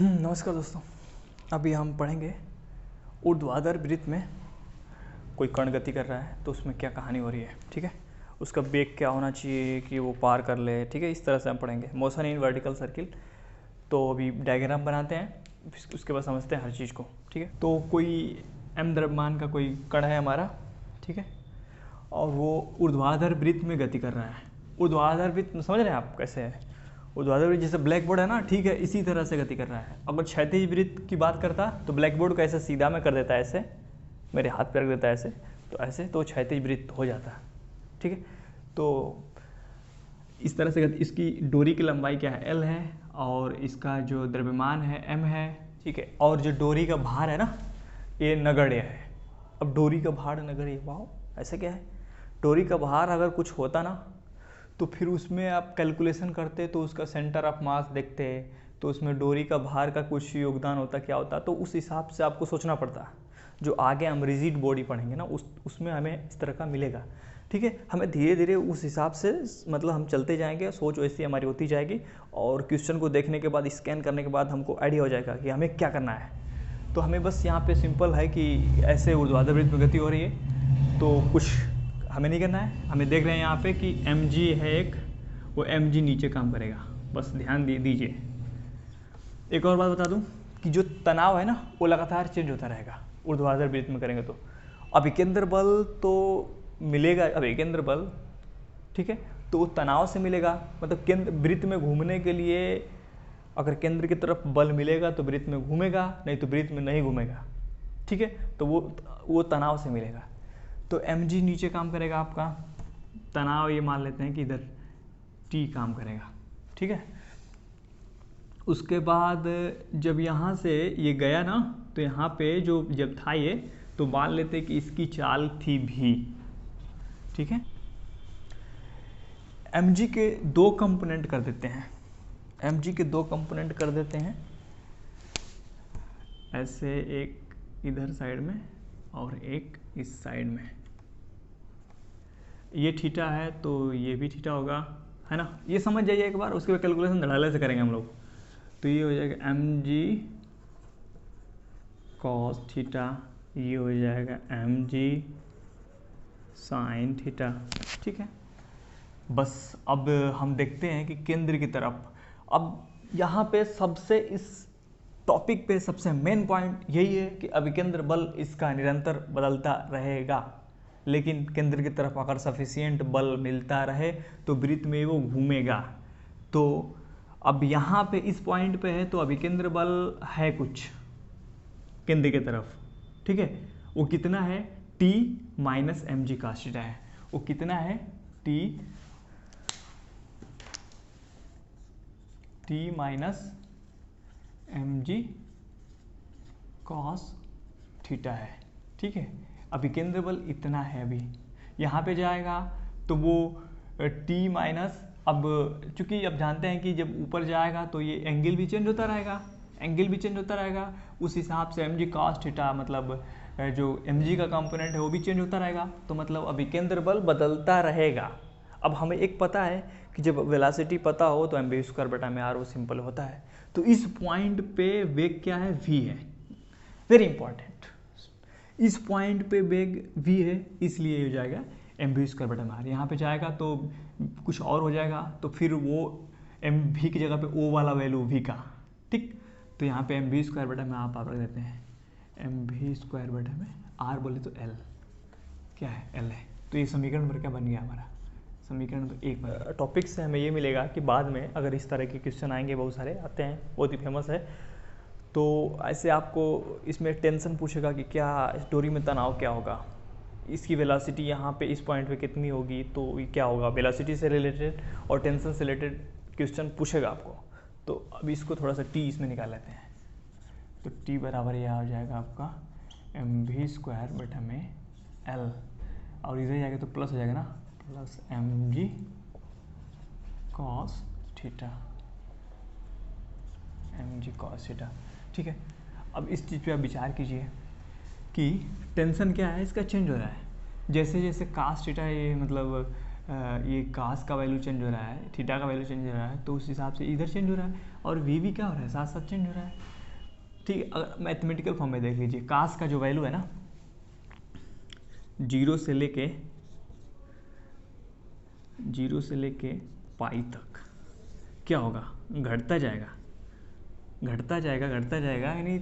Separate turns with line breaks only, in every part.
नमस्कार दोस्तों। अभी हम पढ़ेंगे ऊर्ध्वाधर वृत्त में कोई कण गति कर रहा है तो उसमें क्या कहानी हो रही है। ठीक है, उसका वेग क्या होना चाहिए कि वो पार कर ले। ठीक है, इस तरह से हम पढ़ेंगे मोशन इन वर्टिकल सर्किल। तो अभी डायग्राम बनाते हैं, उसके बाद समझते हैं हर चीज़ को। ठीक है, तो कोई m द्रव्यमान का कोई कण है हमारा, ठीक है, और वो ऊर्ध्वाधर वृत्त में गति कर रहा है। ऊर्ध्वाधर वृत्त समझ रहे हैं आप कैसे है? ऊर्ध्वाधर वृत्त जैसे ब्लैक बोर्ड है ना, ठीक है, इसी तरह से गति कर रहा है। अगर क्षैतिज वृत्त की बात करता तो ब्लैक बोर्ड को ऐसे सीधा में कर देता है, ऐसे मेरे हाथ पे रख देता है ऐसे, तो ऐसे तो क्षैतिज वृत्त हो जाता है। ठीक है, तो इस तरह से इसकी डोरी की लंबाई क्या है, L है, और इसका जो द्रव्यमान है M है। ठीक है, और जो डोरी का भार है ना, ये नगण्य है। अब डोरी का भार नगण्य, वाह ऐसा क्या है? डोरी का भार अगर कुछ होता ना तो फिर उसमें आप कैलकुलेशन करते तो उसका सेंटर ऑफ मास देखते तो उसमें डोरी का भार का कुछ योगदान होता, क्या होता, तो उस हिसाब से आपको सोचना पड़ता। जो आगे हम रिजिड बॉडी पढ़ेंगे ना उसमें हमें इस तरह का मिलेगा। ठीक है, हमें धीरे धीरे उस हिसाब से मतलब हम चलते जाएंगे, सोच वैसी हमारी होती जाएगी, और क्वेश्चन को देखने के बाद स्कैन करने के बाद हमको आइडिया हो जाएगा कि हमें क्या करना है। तो हमें बस यहाँ पे सिंपल है कि ऐसे ऊर्ध्वाधर वृत्त में गति हो रही है, तो कुछ हमें नहीं करना है। हमें देख रहे हैं यहाँ पे कि mg है एक, वो mg नीचे काम करेगा, बस ध्यान दीजिए। एक और बात बता दूं कि जो तनाव है ना वो लगातार चेंज होता रहेगा ऊर्ध्वाधर वृत्त में करेंगे तो। अभिकेंद्र बल तो मिलेगा, अभिकेंद्र बल, ठीक है, तो वो तनाव से मिलेगा। मतलब केंद्र वृत्त में घूमने के लिए अगर केंद्र की तरफ बल मिलेगा तो वृत्त में घूमेगा, नहीं तो वृत्त में नहीं घूमेगा। ठीक है, तो वो तनाव से मिलेगा। तो mg नीचे काम करेगा आपका, तनाव ये मान लेते हैं कि इधर t काम करेगा। ठीक है, उसके बाद जब यहाँ से ये गया ना तो यहाँ पे जो जब था ये, तो मान लेते कि इसकी चाल थी v। ठीक है, mg के दो कंपोनेंट कर देते हैं, mg के दो कंपोनेंट कर देते हैं ऐसे, एक इधर साइड में और एक इस साइड में। ये थीटा है तो ये भी थीटा होगा, है ना, ये समझ जाइए एक बार, उसके बाद कैलकुलेशन धड़ाले से करेंगे हम लोग। तो ये हो जाएगा mg cos थीटा, ये हो जाएगा mg sin थीटा। ठीक है, बस अब हम देखते हैं कि केंद्र की तरफ, अब यहाँ पे सबसे इस टॉपिक पे सबसे मेन पॉइंट यही है कि अभिकेंद्र बल इसका निरंतर बदलता रहेगा, लेकिन केंद्र की तरफ अगर सफिशिएंट बल मिलता रहे तो वृत्त में वो घूमेगा। तो अब यहाँ पे इस पॉइंट पे है तो अभिकेंद्र बल है कुछ केंद्र की तरफ। ठीक है, वो कितना है, t minus mg cos theta है। वो कितना है, t minus mg cos theta है। ठीक है, अभिकेंद्र बल इतना है। अभी यहाँ पे जाएगा तो वो t माइनस, अब चूंकि अब जानते हैं कि जब ऊपर जाएगा तो ये एंगल भी चेंज होता रहेगा, एंगल भी चेंज होता रहेगा, उस हिसाब से mg cos थीटा मतलब जो mg का कंपोनेंट है वो भी चेंज होता रहेगा। तो मतलब अभिकेंद्र बल बदलता रहेगा। अब हमें एक पता है कि जब वेलोसिटी पता हो तो mv स्क्वायर बटा में r वो सिंपल होता है। तो इस पॉइंट पे वेग क्या है, v है, वेरी इंपॉर्टेंट। इस पॉइंट पे वेग v है, इसलिए हो जाएगा mv स्क्वायर बटा में r। यहाँ पे जाएगा तो कुछ और हो जाएगा, तो फिर वो mv की जगह पे o वाला वैल्यू v का। ठीक, तो यहाँ पे mv स्क्वायर बटा में आप रख देते हैं, mv स्क्वायर बटा में r बोले तो l क्या है, l है। तो ये समीकरण नंबर क्या बन गया हमारा, समीकरण नंबर 1 बन गया। टॉपिक से हमें ये मिलेगा कि बाद में अगर इस तरह के क्वेश्चन आएंगे, बहुत सारे आते हैं, बहुत ही फेमस है, तो ऐसे आपको इसमें टेंशन पूछेगा कि क्या स्टोरी में तनाव क्या होगा, इसकी वेलोसिटी यहाँ पे इस पॉइंट पे कितनी होगी, तो ये क्या होगा, वेलोसिटी से रिलेटेड और टेंशन से रिलेटेड क्वेश्चन पूछेगा आपको। तो अभी इसको थोड़ा सा टी इसमें निकाल लेते हैं। तो टी बराबर यह हो जाएगा आपका mv स्क्वायर बटा में l, और इधर जाएगा तो प्लस हो जाएगा ना, plus mg cos theta, mg cos theta. ठीक है, अब इस चीज़ पे आप विचार कीजिए कि टेंशन क्या है, इसका चेंज हो रहा है। जैसे जैसे cos थीटा ये मतलब ये कास का वैल्यू चेंज हो रहा है, थीटा का वैल्यू चेंज हो रहा है, तो उस हिसाब से इधर चेंज हो रहा है, और वी भी क्या हो रहा है, साथ साथ चेंज हो रहा है। ठीक, अगर मैथमेटिकल फॉर्म में देख लीजिए, कास का जो वैल्यू है ना, 0 से लेके पाई तक क्या होगा, घटता जाएगा, यानी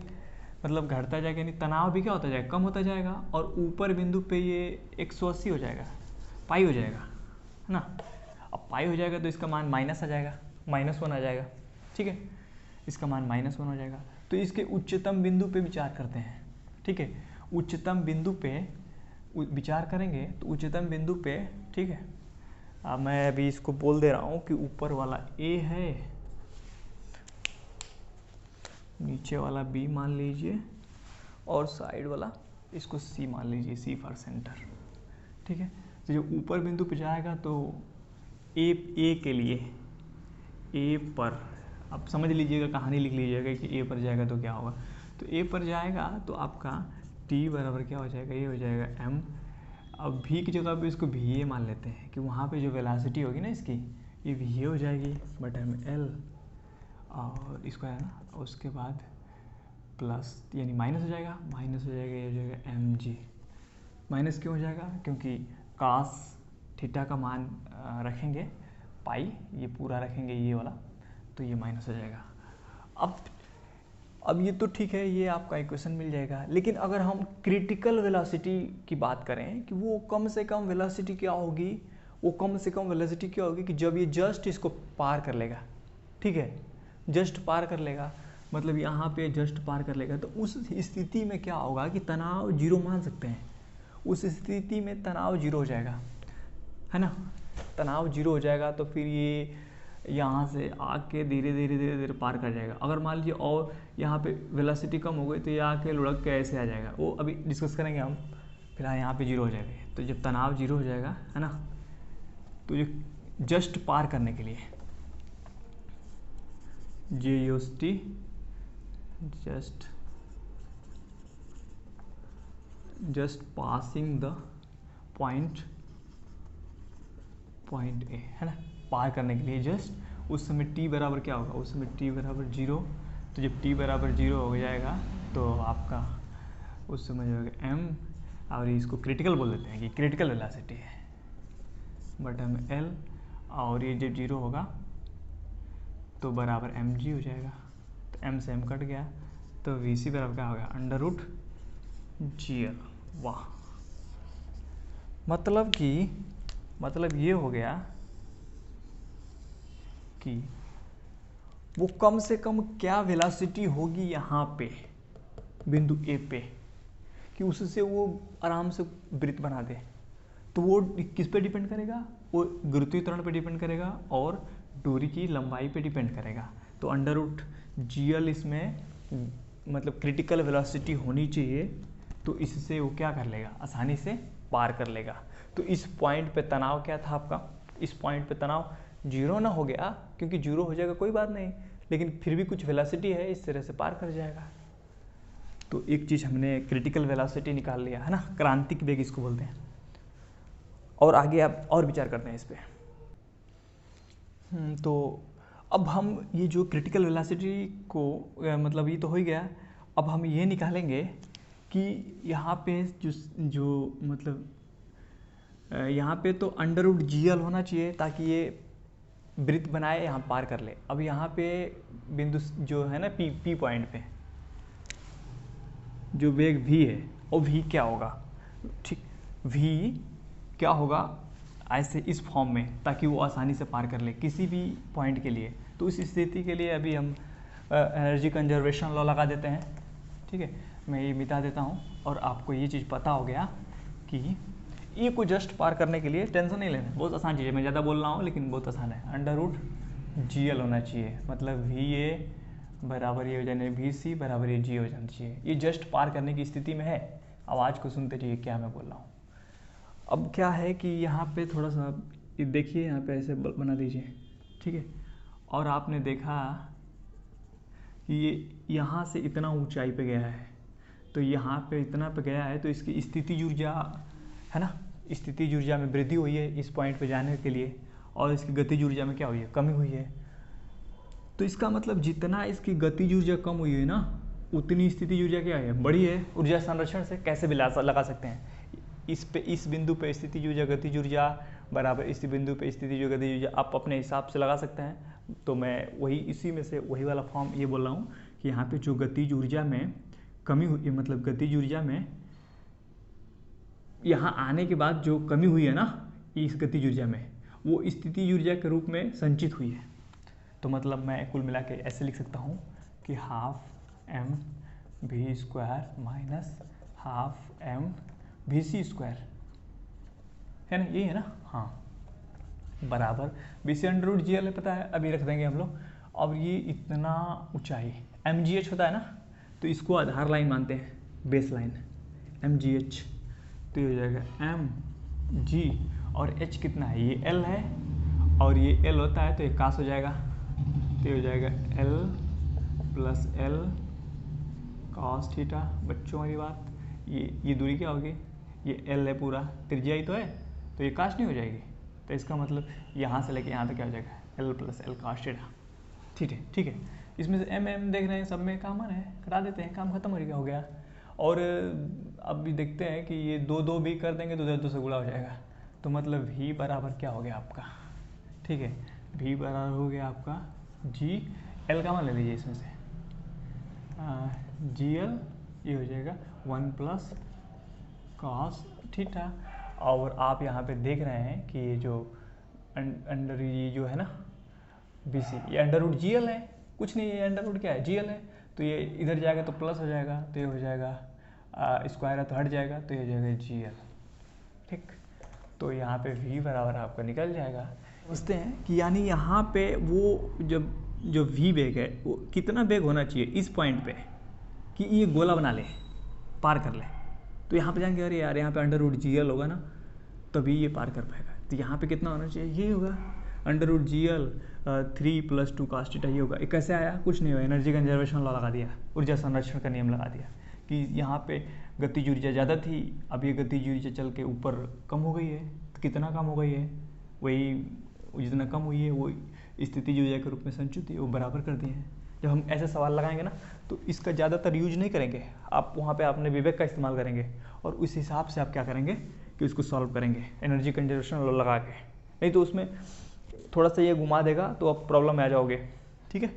मतलब घटता जाएगा, यानी तनाव भी क्या होता जाएगा, कम होता जाएगा, और ऊपर बिंदु पे ये 180 हो जाएगा, पाई हो जाएगा, है ना। अब पाई हो जाएगा तो इसका मान माइनस आ जाएगा, -1 आ जाएगा, ठीक है, इसका मान -1 हो जाएगा। तो इसके उच्चतम बिंदु पे विचार करते हैं, ठीक है, उच्चतम बिंदु पे विचार करेंगे, तो उच्चतम बिंदु पे, ठीक है, अब मैं अभी इसको बोल दे रहा हूँ कि ऊपर वाला A है, नीचे वाला B मान लीजिए, और साइड वाला इसको C मान लीजिए, C फॉर सेंटर, ठीक है। तो जब ऊपर बिंदु पे जाएगा तो A के लिए A पर, अब समझ लीजिएगा, कहानी लिख लीजिएगा कि A पर जाएगा तो क्या होगा। तो A पर जाएगा तो आपका T बराबर क्या हो जाएगा, ये हो जाएगा M। अब V की जगह पे इसको VA मान लेते हैं कि वहाँ पे जो वेलोसिटी होगी ना इसकी, ये VA हो जाएगी बटा में L, और इसको है ना, उसके बाद प्लस यानी माइनस हो जाएगा, ये हो जाएगा mg। माइनस क्यों हो जाएगा, क्योंकि कास थीटा का मान रखेंगे, पाई ये पूरा रखेंगे ये वाला, तो ये माइनस हो जाएगा। अब ये तो ठीक है, ये आपका इक्वेशन मिल जाएगा। लेकिन अगर हम क्रिटिकल वेलोसिटी की बात करें कि वो कम से कम वेलोसिटी क्या होगी, कि जब ये जस्ट इसको पार कर लेगा, ठीक है, जस्ट पार कर लेगा, मतलब यहाँ पे जस्ट पार कर लेगा, तो उस स्थिति में क्या होगा कि तनाव 0 मान सकते हैं। उस स्थिति में तनाव 0 हो जाएगा, है ना, तनाव 0 हो जाएगा, तो फिर ये यहाँ से आके धीरे धीरे पार कर जाएगा। अगर मान लीजिए और यहाँ पे वेलोसिटी कम हो गई तो ये आके लुढ़क के ऐसे आ जाएगा, वो अभी डिस्कस करेंगे हम। फिलहाल यहाँ पे 0 हो जाएगा, तो जब तनाव 0 हो जाएगा, है ना, तो ये जस्ट पार करने के लिए JUST, just passing the point A, है ना, पार करने के लिए जस्ट, उस समय t बराबर क्या होगा, उस समय t बराबर 0। तो जब t बराबर 0 हो जाएगा तो आपका उस समय जो होगा m, और इसको क्रिटिकल बोल देते हैं कि क्रिटिकल वेलोसिटी है, बटा में L, और ये जब 0 होगा तो बराबर mg हो जाएगा। तो m से m कट गया, तो vc बराबर क्या होगा, √GL। वाह, मतलब ये हो गया कि वो कम से कम क्या वेलोसिटी होगी यहाँ पे बिंदु A पे, कि उससे वो आराम से वृत्त बना दे। तो वो किस पे डिपेंड करेगा, वो गुरुत्वीय त्वरण पे डिपेंड करेगा और दूरी की लंबाई पे डिपेंड करेगा। तो √GL इसमें मतलब क्रिटिकल वेलोसिटी होनी चाहिए, तो इससे वो क्या कर लेगा, आसानी से पार कर लेगा। तो इस पॉइंट पे तनाव क्या था आपका, इस पॉइंट पे तनाव 0 ना हो गया, क्योंकि 0 हो जाएगा कोई बात नहीं, लेकिन फिर भी कुछ वेलोसिटी है, इस तरह से पार कर जाएगा। तो एक चीज़ हमने क्रिटिकल वेलोसिटी निकाल लिया, है ना, क्रांतिक वेग इसको बोलते हैं। और आगे आप और विचार करते हैं इस पर। तो अब हम ये जो क्रिटिकल वेलोसिटी को मतलब ये तो हो ही गया, अब हम ये निकालेंगे कि यहाँ पे जो मतलब यहाँ पे तो √GL होना चाहिए ताकि ये वृत्त बनाए, यहाँ पार कर ले। अब यहाँ पे बिंदु जो है ना P पॉइंट पे जो वेग v है, और v क्या होगा, ठीक, v क्या होगा ऐसे इस फॉर्म में, ताकि वो आसानी से पार कर ले किसी भी पॉइंट के लिए। तो उस स्थिति के लिए अभी हम एनर्जी कंजर्वेशन लॉ लगा देते हैं, ठीक है। मैं ये मिटा देता हूँ, और आपको ये चीज़ पता हो गया कि E को जस्ट पार करने के लिए टेंशन नहीं लेना, बहुत आसान चीज़ है। मैं ज़्यादा बोल रहा हूँ लेकिन बहुत आसान है। √GL होना चाहिए, मतलब VA बराबर ये हो जाने, VC बराबर ये G हो जाना चाहिए। ये जस्ट पार करने की स्थिति में है। आवाज़ को सुनते रहिए क्या मैं बोल रहा हूँ। अब क्या है कि यहाँ पे थोड़ा सा देखिए, यहाँ पे ऐसे बना दीजिए, ठीक है। और आपने देखा कि ये यहाँ से इतना ऊंचाई पे गया है, तो यहाँ पे इतना पे गया है, तो इसकी स्थितिज ऊर्जा, है ना, स्थितिज ऊर्जा में वृद्धि हुई है इस पॉइंट पे जाने के लिए, और इसकी गतिज ऊर्जा में क्या हुई है, कमी हुई है। तो इसका मतलब जितना इसकी गतिज ऊर्जा कम हुई है ना, उतनी स्थितिज ऊर्जा क्या है, बड़ी है। ऊर्जा संरक्षण से कैसे भी लगा सकते हैं, इस बिंदु पे स्थितिज ऊर्जा गतिज ऊर्जा बराबर इस बिंदु पे स्थितिज ऊर्जा गतिज ऊर्जा आप अपने हिसाब से लगा सकते हैं। तो मैं वही इसी में से वही वाला फॉर्म ये बोल रहा हूँ कि यहाँ पे जो गतिज ऊर्जा में कमी हुई, मतलब गतिज ऊर्जा में यहाँ आने के बाद जो कमी हुई है ना इस गतिज ऊर्जा में, वो स्थितिज ऊर्जा के रूप में संचित हुई है। तो मतलब मैं कुल मिला के ऐसे लिख सकता हूँ कि half m v square minus half m v c square, है ना, यही है ना, हाँ, बराबर b c under root g l पता है, अभी रख देंगे हम लोग। अब ये इतना ऊंचाई एम जी एच होता है ना, तो इसको आधार लाइन मानते हैं, base line m g h. तो ये हो जाएगा एम जी और एच कितना है, ये एल है और ये एल होता है तो ये कास हो जाएगा। तो ये हो जाएगा L plus L cos theta. बच्चों वाली बात, ये दूरी क्या होगी, ये एल है पूरा, त्रिज्या ही तो है, तो ये काश नहीं हो जाएगी। तो इसका मतलब यहाँ से लेके यहाँ तक क्या हो जाएगा, L plus L cos theta. ठीक है, ठीक है। इसमें से एम एम देख रहे हैं, सब में कॉमन है, हटा देते हैं, काम खत्म हो गया। और अब भी देखते हैं कि ये दो दो भी कर देंगे तो 2 से गुणा हो जाएगा। तो मतलब v बराबर क्या हो गया आपका, ठीक है, v बराबर हो गया आपका जी एल का मान ले लीजिए इसमें से जी एल, ये हो जाएगा 1 प्लस कॉस थीटा। और आप यहाँ पे देख रहे हैं कि ये जो अंडर ये जो है ना बी सी, ये अंडर रूट जी एल है, कुछ नहीं, ये अंडर रूट क्या है, जी एल है। तो ये इधर जाएगा तो प्लस हो जाएगा, तो ये हो जाएगा स्क्वायर है तो हट जाएगा, तो ये हो जाएगा जी एल। ठीक, तो यहाँ पे v बराबर आपका निकल जाएगा। समझते हैं कि यानी यहाँ पे वो जो v वेग है वो कितना वेग होना चाहिए इस पॉइंट पे कि ये गोला बना ले, पार कर ले। तो यहाँ पे जाएंगे, अरे यार यहाँ पे अंडर रूट जी एल होगा ना तभी ये पार कर पाएगा। तो यहाँ पे कितना होना चाहिए, ये होगा under root g l 3 + 2 cos theta. ये होगा, ये कैसे आया, कुछ नहीं हुआ, एनर्जी कंजर्वेशन लॉ लगा दिया, ऊर्जा संरक्षण का नियम लगा दिया कि यहाँ पे गतिज ऊर्जा ज़्यादा थी, अब ये गतिज ऊर्जा चल के ऊपर कम हो गई है। तो कितना कम हो गई है, वही जितना कम हुई है वो स्थितिज ऊर्जा के रूप में संचित है, वो बराबर कर दिए हैं। जब हम ऐसे सवाल लगाएंगे ना तो इसका ज़्यादातर यूज नहीं करेंगे आप, वहाँ पे आपने विवेक का इस्तेमाल करेंगे और उस हिसाब से आप क्या करेंगे कि उसको सॉल्व करेंगे एनर्जी कंजर्वेशन लॉ लगा के। नहीं तो उसमें थोड़ा सा ये घुमा देगा तो आप प्रॉब्लम में आ जाओगे, ठीक है,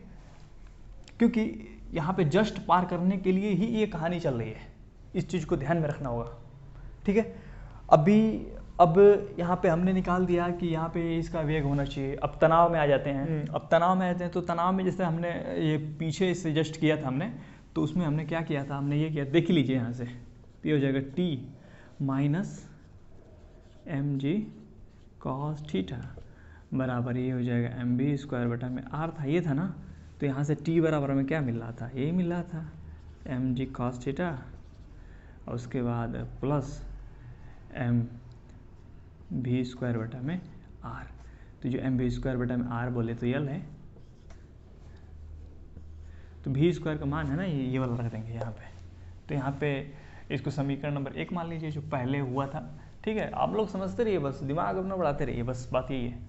क्योंकि यहाँ पे जस्ट पार करने के लिए ही ये कहानी चल रही है, इस चीज़ को ध्यान में रखना होगा, ठीक है। अब यहाँ पे हमने निकाल दिया कि यहाँ पे इसका वेग होना चाहिए। अब तनाव में आ जाते हैं। अब तनाव में आते हैं तो तनाव में जैसे हमने ये पीछे से जस्ट किया था हमने, तो उसमें हमने क्या किया था, हमने ये किया, देख लीजिए यहाँ से, ये हो जाएगा T minus m g cos theta बराबर ये हो जाएगा एम बी स्क्वायर बटा में आर था, ये था ना। तो यहाँ से T बराबर में क्या मिल रहा था, यही मिल रहा था एम जी कॉस थीटा, और उसके बाद प्लस एम भी स्क्वायर बटा में आर। तो जो एम भी स्क्वायर बटा में आर बोले तो यल है, तो भी स्क्वायर का मान है ना ये वाला रख देंगे यहाँ पे। तो यहाँ पे इसको समीकरण नंबर 1 मान लीजिए जो पहले हुआ था, ठीक है। आप लोग समझते रहिए, बस दिमाग अपना बढ़ाते रहिए, बस बात यही है।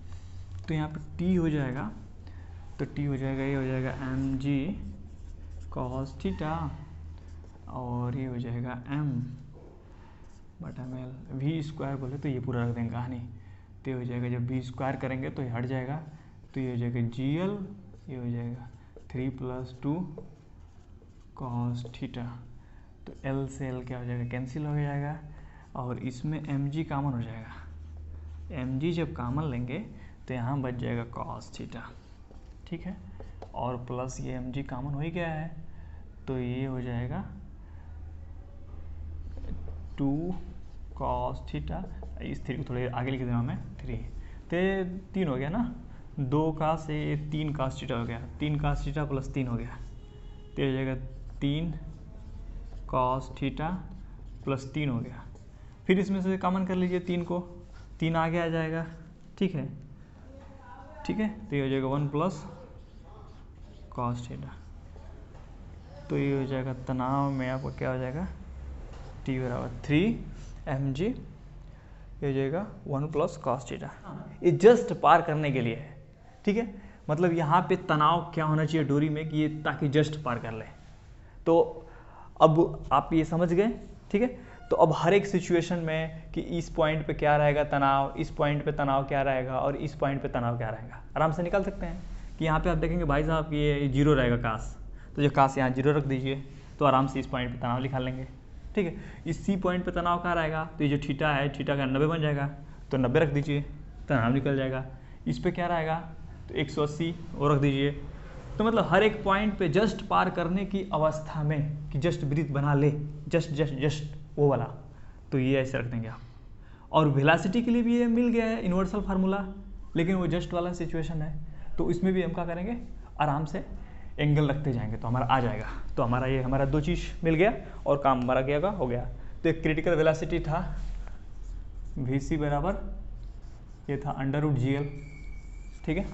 तो यहाँ पे T हो जाएगा, तो T हो जाएगा, ये हो जाएगा एम जी कॉस थीटा, और ये हो जाएगा एम बटा में एल। वी स्क्वायर बोले तो ये पूरा रख देंगे कहानी। तो ये हो जाएगा, जब वी स्क्वायर करेंगे तो ये हट जाएगा, तो ये हो जाएगा जी एल, ये हो जाएगा 3 + 2 cos थीटा। तो एल से एल क्या हो जाएगा, कैंसिल हो जाएगा, और इसमें एम जी कामन हो जाएगा। एम जी जब कामन लेंगे तो यहाँ बच जाएगा cos थीटा, ठीक है, और प्लस ये एम जी कामन हो ही गया है, तो ये हो जाएगा 2 cos थीटा। इस 3 को थोड़े आगे लिख देना मैं, 3 हो गया ना, 2 का से 3 cos थीटा हो गया, 3 cos थीटा + 3 हो गया, तो हो जाएगा 3 cos थीटा + 3 हो गया। फिर इसमें से कॉमन कर लीजिए 3 को, 3 आगे आ जाएगा, ठीक है, ठीक है। तो ये हो जाएगा 1 + cos थीटा। तो ये हो जाएगा तनाव में आपको क्या हो जाएगा, T बराबर 3 mg ये हो जाएगा 1 प्लस कॉस थीटा। ये जस्ट पार करने के लिए है, ठीक है। मतलब यहाँ पे तनाव क्या होना चाहिए डोरी में कि ये ताकि जस्ट पार कर ले। तो अब आप ये समझ गए, ठीक है। तो अब हर एक सिचुएशन में कि इस पॉइंट पे क्या रहेगा तनाव, इस पॉइंट पे तनाव क्या रहेगा और इस पॉइंट पे तनाव क्या रहेगा, आराम से निकाल सकते हैं। कि यहाँ पे आप देखेंगे भाई साहब कि ये 0 रहेगा कास, तो जो कास यहाँ 0 रख दीजिए, तो आराम से इस पॉइंट पे तनाव निकाल लेंगे, ठीक है। इस सी पॉइंट पे तनाव कहाँ रहेगा, तो ये जो थीटा है, थीटा का 90 बन जाएगा, तो 90 रख दीजिए, तनाव निकल जाएगा। इस पे क्या रहेगा, तो 180 और रख दीजिए। तो मतलब हर एक पॉइंट पे जस्ट पार करने की अवस्था में कि जस्ट ब्रीथ बना ले, जस्ट वो वाला, तो ये ऐसे रख देंगे आप। और वेलोसिटी के लिए भी ये मिल गया है यूनिवर्सल फार्मूला, लेकिन वो जस्ट वाला सिचुएशन है, तो इसमें भी हम क्या करेंगे, आराम से एंगल रखते जाएंगे तो हमारा आ जाएगा। तो हमारा 2 चीज़ मिल गया और काम हमारा क्या हो गया। तो एक क्रिटिकल वेलोसिटी था VC बराबर ये था √GL, ठीक है।